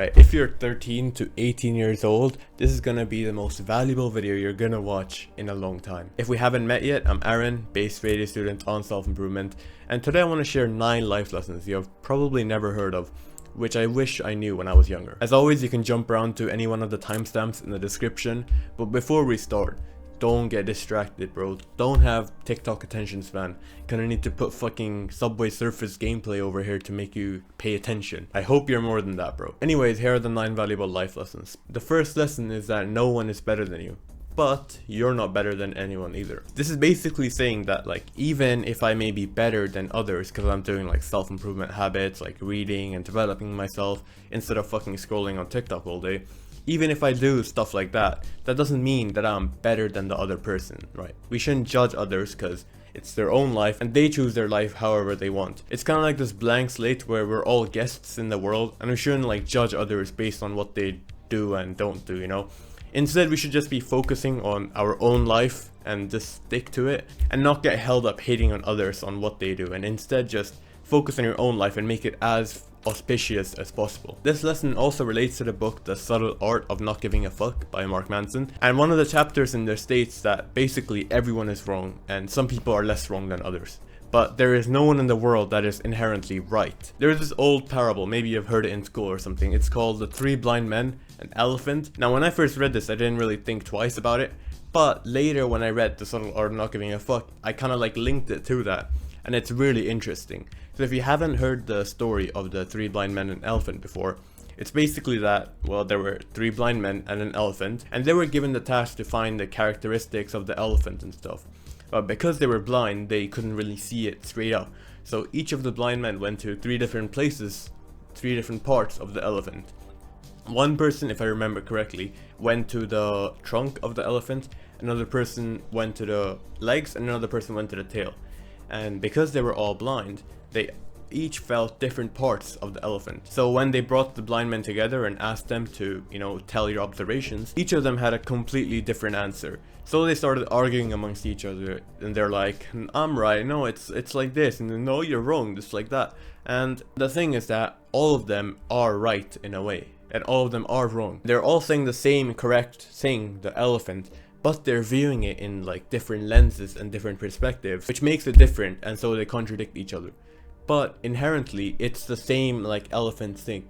Alright, if you're 13 to 18 years old, this is gonna be the most valuable video you're gonna watch in a long time. If we haven't met yet, I'm Aaron, base radio student on self-improvement, and today I want to share 9 life lessons you have probably never heard of, which I wish I knew when I was younger. As always, you can jump around to any one of the timestamps in the description, but before we start, don't get distracted, bro. Don't have TikTok attention span. Gonna need to put fucking Subway Surfers gameplay over here to make you pay attention. I hope you're more than that, bro. Anyways, here are the 9 valuable life lessons. The first lesson is that no one is better than you, but you're not better than anyone either. This is basically saying that, like, even if I may be better than others because I'm doing like self-improvement habits like reading and developing myself instead of fucking scrolling on TikTok all day, even if I do stuff like that, that doesn't mean that I'm better than the other person, right? We shouldn't judge others because it's their own life and they choose their life however they want. It's kind of like this blank slate where we're all guests in the world and we shouldn't like judge others based on what they do and don't do, you know? Instead, we should just be focusing on our own life and just stick to it and not get held up hating on others on what they do, and instead just focus on your own life and make it as auspicious as possible. This lesson also relates to the book The Subtle Art of Not Giving a Fuck by Mark Manson, and one of the chapters in there states that basically everyone is wrong and some people are less wrong than others. But there is no one in the world that is inherently right. There's this old parable, maybe you've heard it in school or something. It's called The 3 Blind Men, an Elephant. Now when I first read this, I didn't really think twice about it, but later when I read The Subtle Art of Not Giving a Fuck, I kind of like linked it to that, and it's really interesting. So if you haven't heard the story of The 3 Blind Men and an Elephant before, it's basically that, well, there were 3 blind men and an elephant, and they were given the task to find the characteristics of the elephant and stuff. But because they were blind, they couldn't really see it straight up. So each of the blind men went to 3 different places, 3 different parts of the elephant. One person, if I remember correctly, went to the trunk of the elephant, another person went to the legs, and another person went to the tail. And because they were all blind, they each felt different parts of the elephant. So when they brought the blind men together and asked them to, you know, tell your observations, each of them had a completely different answer. So they started arguing amongst each other, and they're like, I'm right, no, it's like this, and then, no, you're wrong, just like that. And the thing is that all of them are right in a way, and all of them are wrong. They're all saying the same correct thing, the elephant, but they're viewing it in like different lenses and different perspectives, which makes it different, and so they contradict each other. But inherently, it's the same like elephant thing.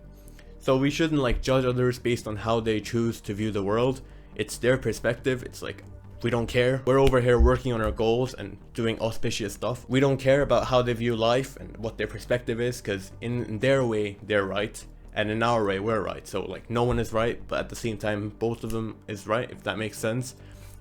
So we shouldn't like judge others based on how they choose to view the world. It's their perspective. It's like, we don't care. We're over here working on our goals and doing auspicious stuff. We don't care about how they view life and what their perspective is, because in their way, they're right. And in our way, we're right. So like no one is right, but at the same time, both of them is right, if that makes sense.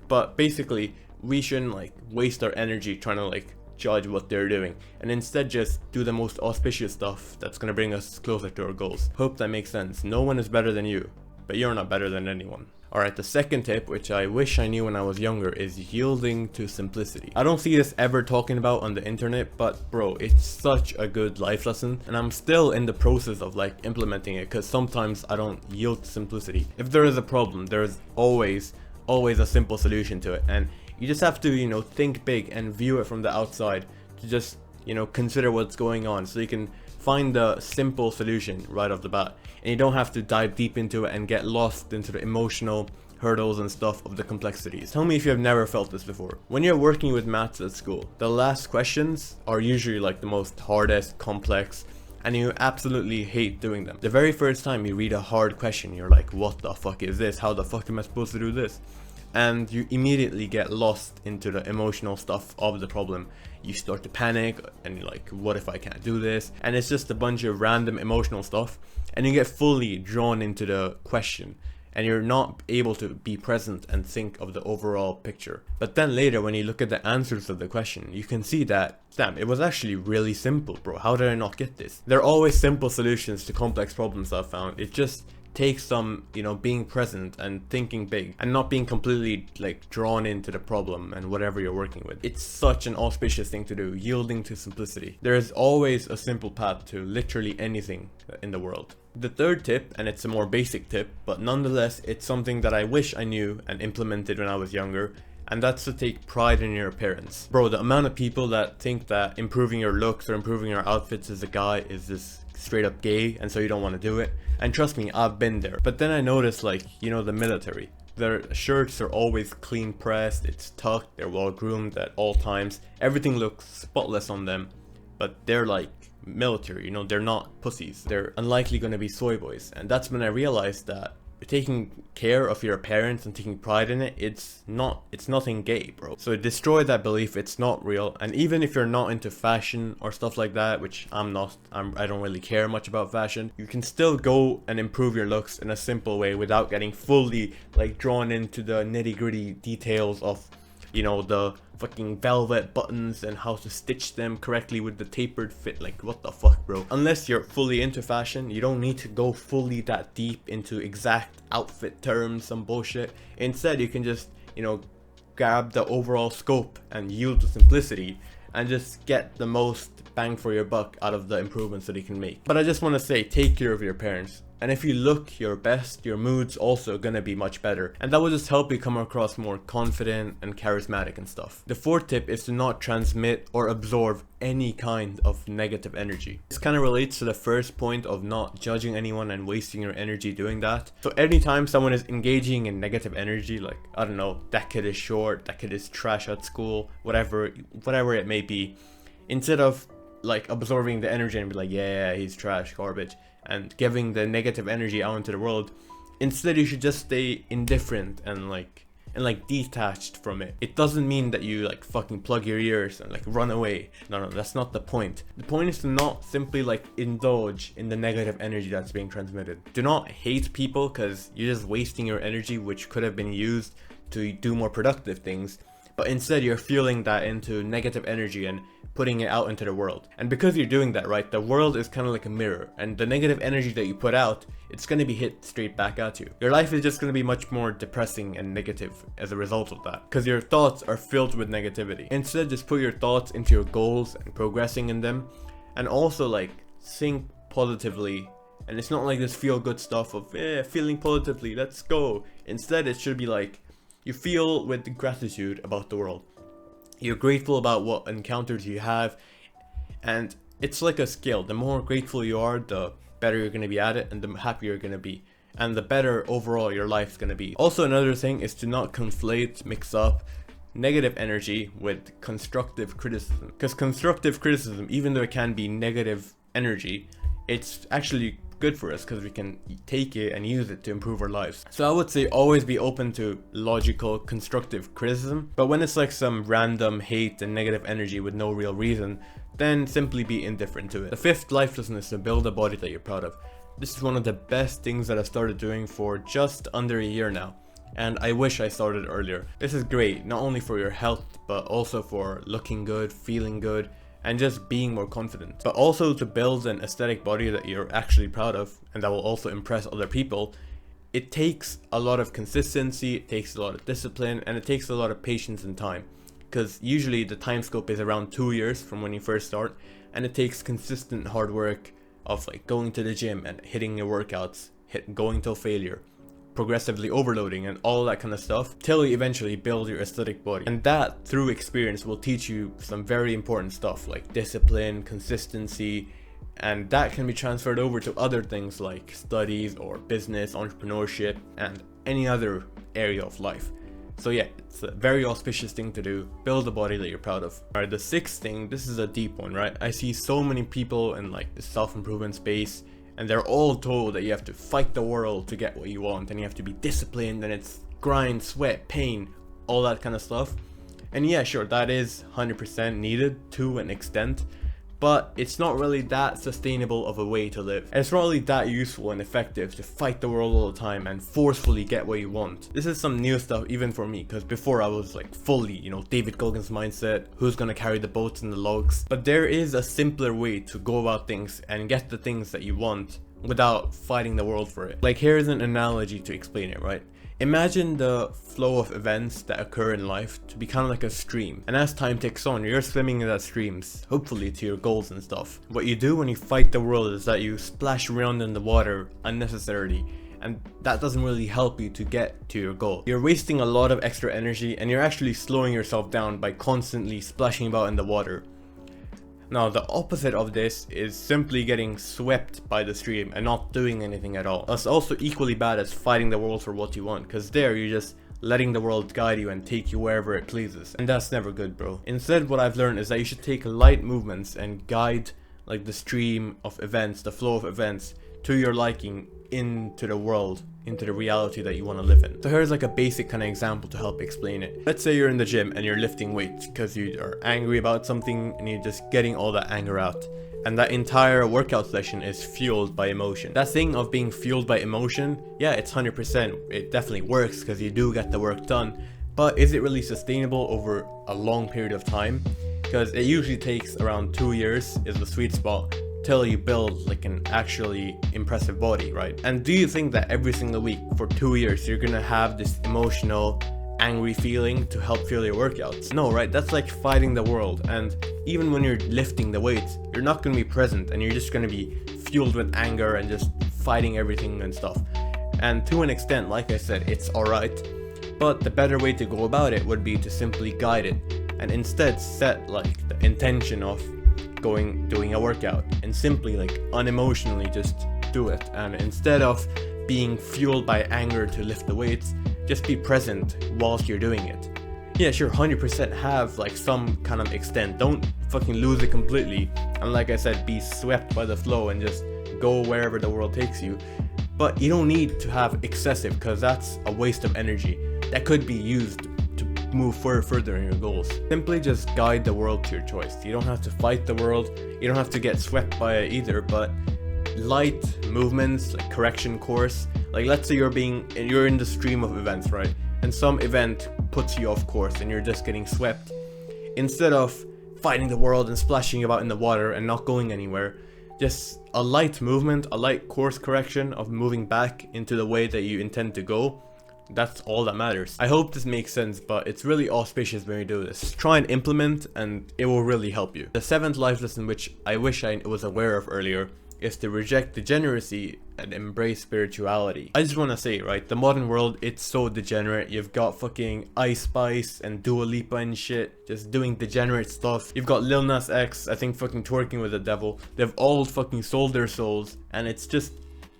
But basically, we shouldn't like waste our energy trying to like judge what they're doing, and instead just do the most auspicious stuff that's gonna bring us closer to our goals. Hope that makes sense. No one is better than you, but you're not better than anyone. Alright, the second tip, which I wish I knew when I was younger, is yielding to simplicity. I don't see this ever talking about on the internet, but bro, it's such a good life lesson, and I'm still in the process of like implementing it, because sometimes I don't yield to simplicity. If there is a problem, there's always a simple solution to it, and you just have to, you know, think big and view it from the outside to just, you know, consider what's going on so you can find the simple solution right off the bat, and you don't have to dive deep into it and get lost into the emotional hurdles and stuff of the complexities. Tell me if you have never felt this before. When you're working with maths at school, the last questions are usually like the most hardest, complex, and you absolutely hate doing them. The very first time you read a hard question, you're like, what the fuck is this? How the fuck am I supposed to do this? And you immediately get lost into the emotional stuff of the problem. You start to panic and you're like, what if I can't do this? And it's just a bunch of random emotional stuff, and you get fully drawn into the question, and you're not able to be present and think of the overall picture. But then later, when you look at the answers of the question, you can see that, damn, it was actually really simple, bro. How did I not get this? There are always simple solutions to complex problems I've found. It just takes some, you know, being present and thinking big and not being completely like drawn into the problem and whatever you're working with. It's such an auspicious thing to do, yielding to simplicity. There is always a simple path to literally anything in the world. The third tip, and it's a more basic tip, but nonetheless it's something that I wish I knew and implemented when I was younger, and that's to take pride in your appearance. Bro, the amount of people that think that improving your looks or improving your outfits as a guy is just straight up gay, and so you don't want to do it. And trust me, I've been there. But then I noticed, like, you know, the military, their shirts are always clean pressed, it's tucked, they're well groomed at all times, everything looks spotless on them. But they're like military, you know, they're not pussies, they're unlikely going to be soy boys. And that's when I realized that taking care of your appearance and taking pride in it, it's nothing gay, bro. So destroy that belief, it's not real. And even if you're not into fashion or stuff like that, which I'm not, I don't really care much about fashion, you can still go and improve your looks in a simple way without getting fully like drawn into the nitty-gritty details of, you know, the fucking velvet buttons and how to stitch them correctly with the tapered fit. Like, what the fuck, bro? Unless you're fully into fashion, you don't need to go fully that deep into exact outfit terms, some bullshit. Instead, you can just, you know, grab the overall scope and yield to simplicity and just get the most bang for your buck out of the improvements that you can make. But I just want to say, take care of your appearance. And if you look your best, your mood's also gonna be much better. And that will just help you come across more confident and charismatic and stuff. The fourth tip is to not transmit or absorb any kind of negative energy. This kind of relates to the first point of not judging anyone and wasting your energy doing that. So anytime someone is engaging in negative energy, like, I don't know, that kid is short, that kid is trash at school, whatever it may be, instead of like absorbing the energy and be like, yeah, he's trash, garbage, and giving the negative energy out into the world, instead you should just stay indifferent and detached from it. It doesn't mean that you like fucking plug your ears and like run away. No, that's not the point. The point is to not simply like indulge in the negative energy that's being transmitted. Do not hate people because you're just wasting your energy, which could have been used to do more productive things. But instead you're fueling that into negative energy and putting it out into the world. And because you're doing that, right, the world is kind of like a mirror, and the negative energy that you put out, it's going to be hit straight back at you. Your life is just going to be much more depressing and negative as a result of that, because your thoughts are filled with negativity. Instead, just put your thoughts into your goals and progressing in them, and also like think positively. And it's not like this feel good stuff of feeling positively, let's go. Instead, it should be like you feel with gratitude about the world. You're grateful about what encounters you have, and it's like a skill. The more grateful you are, the better you're going to be at it, and the happier you're going to be, and the better overall your life's going to be. Also, another thing is to not mix up negative energy with constructive criticism, because constructive criticism, even though it can be negative energy, it's actually good for us because we can take it and use it to improve our lives. So I would say always be open to logical, constructive criticism, but when it's like some random hate and negative energy with no real reason, then simply be indifferent to it. The fifth life lesson is to build a body that you're proud of. This is one of the best things that I've started doing for just under a year now, and I wish I started earlier. This is great, not only for your health, but also for looking good, feeling good, and just being more confident, but also to build an aesthetic body that you're actually proud of and that will also impress other people. It takes a lot of consistency, it takes a lot of discipline, and it takes a lot of patience and time, because usually the time scope is around 2 years from when you first start, and it takes consistent hard work of like going to the gym and hitting your workouts, going till failure, progressively overloading and all that kind of stuff, till you eventually build your aesthetic body. And that, through experience, will teach you some very important stuff like discipline, consistency, and that can be transferred over to other things like studies or business, entrepreneurship, and any other area of life. So yeah, it's a very auspicious thing to do. Build a body that you're proud of. Alright, the sixth thing, this is a deep one, right? I see so many people in like the self-improvement space, and they're all told that you have to fight the world to get what you want, and you have to be disciplined, and it's grind, sweat, pain, all that kind of stuff. And yeah, sure, that is 100% needed to an extent, but it's not really that sustainable of a way to live. And it's not really that useful and effective to fight the world all the time and forcefully get what you want. This is some new stuff even for me, because before I was like fully, you know, David Goggins mindset, who's gonna carry the boats and the logs. But there is a simpler way to go about things and get the things that you want without fighting the world for it. Like, here's an analogy to explain it, right? Imagine the flow of events that occur in life to be kind of like a stream, and as time ticks on, you're swimming in that streams, hopefully to your goals and stuff. What you do when you fight the world is that you splash around in the water unnecessarily, and that doesn't really help you to get to your goal. You're wasting a lot of extra energy, and you're actually slowing yourself down by constantly splashing about in the water. Now, the opposite of this is simply getting swept by the stream and not doing anything at all. That's also equally bad as fighting the world for what you want, because there you're just letting the world guide you and take you wherever it pleases. And that's never good, bro. Instead, what I've learned is that you should take light movements and guide like the stream of events, the flow of events, to your liking into the world, into the reality that you want to live in. So here's like a basic kind of example to help explain it. Let's say you're in the gym and you're lifting weights because you are angry about something and you're just getting all that anger out. And that entire workout session is fueled by emotion. That thing of being fueled by emotion, yeah, it's 100%. It definitely works because you do get the work done. But is it really sustainable over a long period of time? Because it usually takes around 2 years is the sweet spot till you build like an actually impressive body, right? And do you think that every single week for 2 years you're gonna have this emotional, angry feeling to help fuel your workouts? No, right? That's like fighting the world. And even when you're lifting the weights, you're not gonna be present and you're just gonna be fueled with anger and just fighting everything and stuff. And to an extent, like I said, it's alright. But the better way to go about it would be to simply guide it and instead set like the intention of doing a workout and simply like unemotionally just do it. And instead of being fueled by anger to lift the weights, just be present whilst you're doing it. Yeah, sure, 100% have like some kind of extent. Don't fucking lose it completely. And like I said, be swept by the flow and just go wherever the world takes you. But you don't need to have excessive, because that's a waste of energy that could be used to move further in your goals. Simply just guide the world to your choice. You don't have to fight the world, you don't have to get swept by it either, but light movements, like correction course. Like let's say you're in the stream of events, right? And some event puts you off course and you're just getting swept. Instead of fighting the world and splashing about in the water and not going anywhere, just a light movement, a light course correction of moving back into the way that you intend to go. That's all that matters. I hope this makes sense, but it's really auspicious when you do this. Try and implement and it will really help you. The 7th life lesson, which I wish I was aware of earlier, is to reject degeneracy and embrace spirituality. I just want to say, right, the modern world, it's so degenerate. You've got fucking Ice Spice and Dua Lipa and shit just doing degenerate stuff. You've got Lil Nas X, I think, fucking twerking with the devil. They've all fucking sold their souls, and it's just,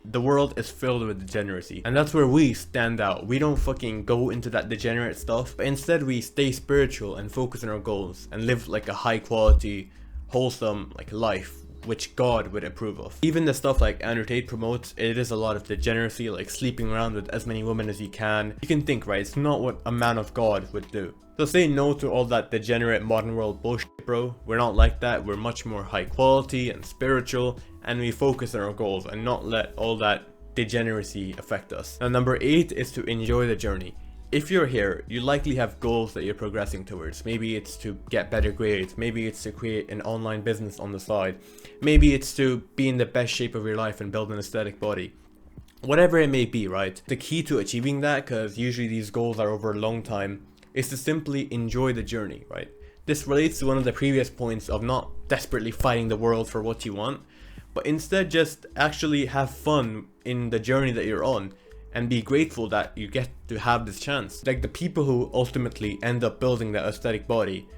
the world is filled with degeneracy. And that's where we stand out. We don't fucking go into that degenerate stuff, but instead we stay spiritual and focus on our goals and live like a high quality, wholesome like life which God would approve of. Even the stuff like Andrew Tate promotes, it is a lot of degeneracy, like sleeping around with as many women as you can. You can think, right, it's not what a man of God would do. So say no to all that degenerate modern world bullshit, bro. We're not like that. We're much more high quality and spiritual, and we focus on our goals and not let all that degeneracy affect us. Now, number 8 is to enjoy the journey. If you're here, you likely have goals that you're progressing towards. Maybe it's to get better grades, maybe it's to create an online business on the side, maybe it's to be in the best shape of your life and build an aesthetic body. Whatever it may be, right? The key to achieving that, because usually these goals are over a long time, is to simply enjoy the journey, right? This relates to one of the previous points of not desperately fighting the world for what you want, but instead just actually have fun in the journey that you're on. And be grateful that you get to have this chance. Like the people who ultimately end up building that aesthetic body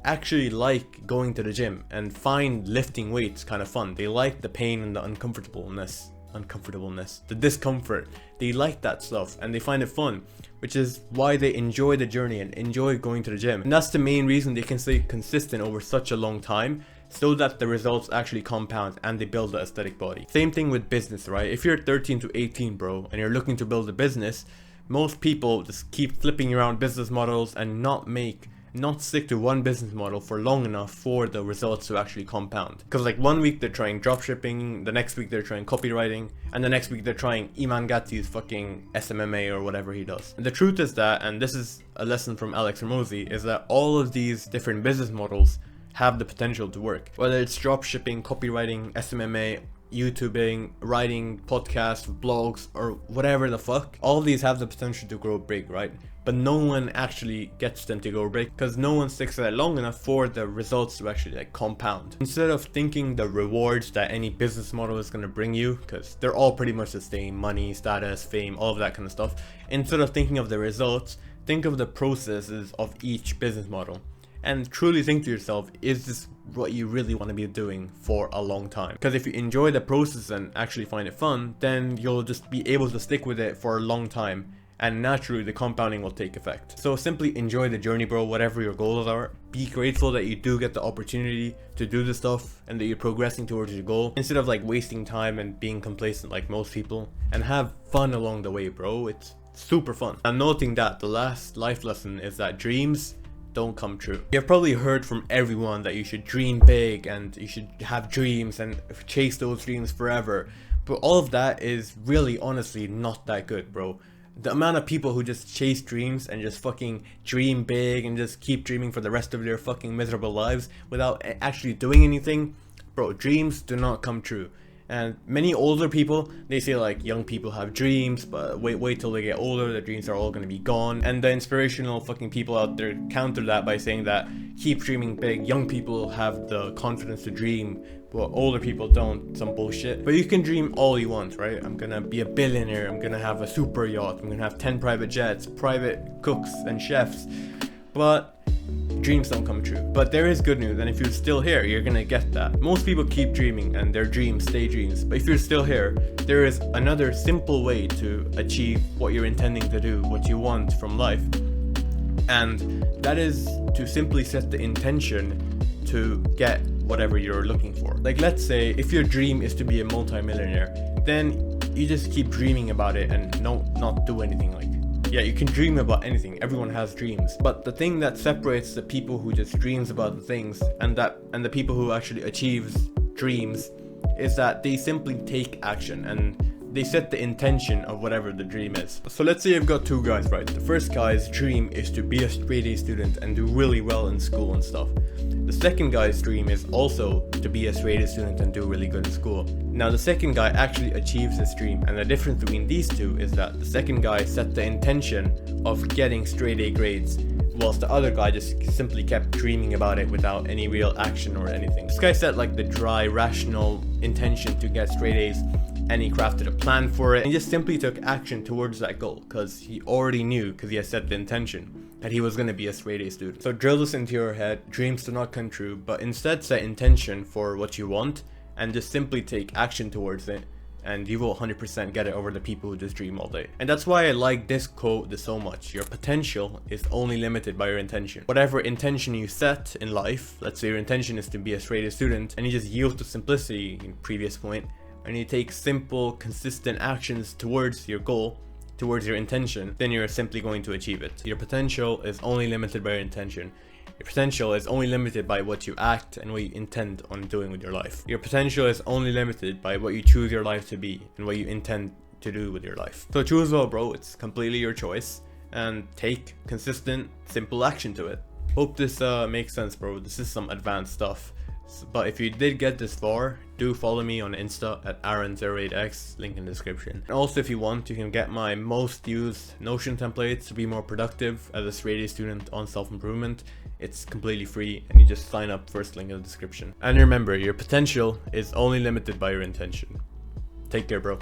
actually like going to the gym and find lifting weights kind of fun. They like the pain and the uncomfortableness, the discomfort. They like that stuff and they find it fun, which is why they enjoy the journey and enjoy going to the gym. And that's the main reason they can stay consistent over such a long time, so that the results actually compound and they build the aesthetic body. Same thing with business, right? If you're 13 to 18, bro, and you're looking to build a business, most people just keep flipping around business models and not stick to one business model for long enough for the results to actually compound. Because like 1 week they're trying dropshipping, the next week they're trying copywriting, and the next week they're trying Iman Gadzhi's fucking SMMA or whatever he does. And the truth is that, and this is a lesson from Alex Ramosi, is that all of these different business models have the potential to work. Whether it's dropshipping, copywriting, SMMA, YouTubing, writing, podcasts, blogs, or whatever the fuck. All of these have the potential to grow big, right? But no one actually gets them to go big because no one sticks at it long enough for the results to actually like compound. Instead of thinking the rewards that any business model is going to bring you, because they're all pretty much the same: money, status, fame, all of that kind of stuff. Instead of thinking of the results, think of the processes of each business model and truly think to yourself, is this what you really want to be doing for a long time? Because if you enjoy the process and actually find it fun, then you'll just be able to stick with it for a long time, and naturally the compounding will take effect. So simply enjoy the journey, bro, whatever your goals are. Be grateful that you do get the opportunity to do this stuff and that you're progressing towards your goal, instead of like wasting time and being complacent like most people. And have fun along the way, bro. It's super fun. And noting that the last life lesson is that dreams don't come true. You've probably heard from everyone that you should dream big and you should have dreams and chase those dreams forever, but all of that is really honestly not that good, bro. The amount of people who just chase dreams and just fucking dream big and just keep dreaming for the rest of their fucking miserable lives without actually doing anything, bro, dreams do not come true. And many older people, they say like young people have dreams, but wait till they get older, the dreams are all gonna be gone. And the inspirational fucking people out there counter that by saying that keep dreaming big, young people have the confidence to dream, but older people don't. Some bullshit. But you can dream all you want, right? I'm gonna be a billionaire, I'm gonna have a super yacht, I'm gonna have 10 private jets, private cooks and chefs, but dreams don't come true. But there is good news, and if you're still here, you're gonna get that. Most people keep dreaming and their dreams stay dreams, but if you're still here, there is another simple way to achieve what you're intending to do, what you want from life, and that is to simply set the intention to get whatever you're looking for. Like, let's say if your dream is to be a multi-millionaire, then you just keep dreaming about it and not do anything. Like, yeah, you can dream about anything, everyone has dreams, but the thing that separates the people who just dreams about the things and the people who actually achieves dreams is that they simply take action and they set the intention of whatever the dream is. So let's say you've got two guys, right? The first guy's dream is to be a straight A student and do really well in school and stuff. The second guy's dream is also to be a straight A student and do really good in school. Now the second guy actually achieves his dream, and the difference between these two is that the second guy set the intention of getting straight A grades, whilst the other guy just simply kept dreaming about it without any real action or anything. This guy set like the dry, rational intention to get straight A's, and he crafted a plan for it, and he just simply took action towards that goal because he already knew, because he had set the intention, that he was going to be a straight A student. So drill this into your head: dreams do not come true, but instead set intention for what you want and just simply take action towards it, and you will 100% get it over the people who just dream all day. And that's why I like this quote so much: your potential is only limited by your intention. Whatever intention you set in life, let's say your intention is to be a straight A student, and you just yield to simplicity in previous point, and you take simple, consistent actions towards your goal, towards your intention, then you're simply going to achieve it. Your potential is only limited by your intention. Your potential is only limited by what you act and what you intend on doing with your life. Your potential is only limited by what you choose your life to be and what you intend to do with your life. So choose well, bro. It's completely your choice, and take consistent, simple action to it. Hope this makes sense, bro. This is some advanced stuff. But if you did get this far, do follow me on Insta at Aaron08x, link in the description. And also, if you want, you can get my most used Notion templates to be more productive as a straight A student on self-improvement. It's completely free, and you just sign up, first link in the description. And remember, your potential is only limited by your intention. Take care, bro.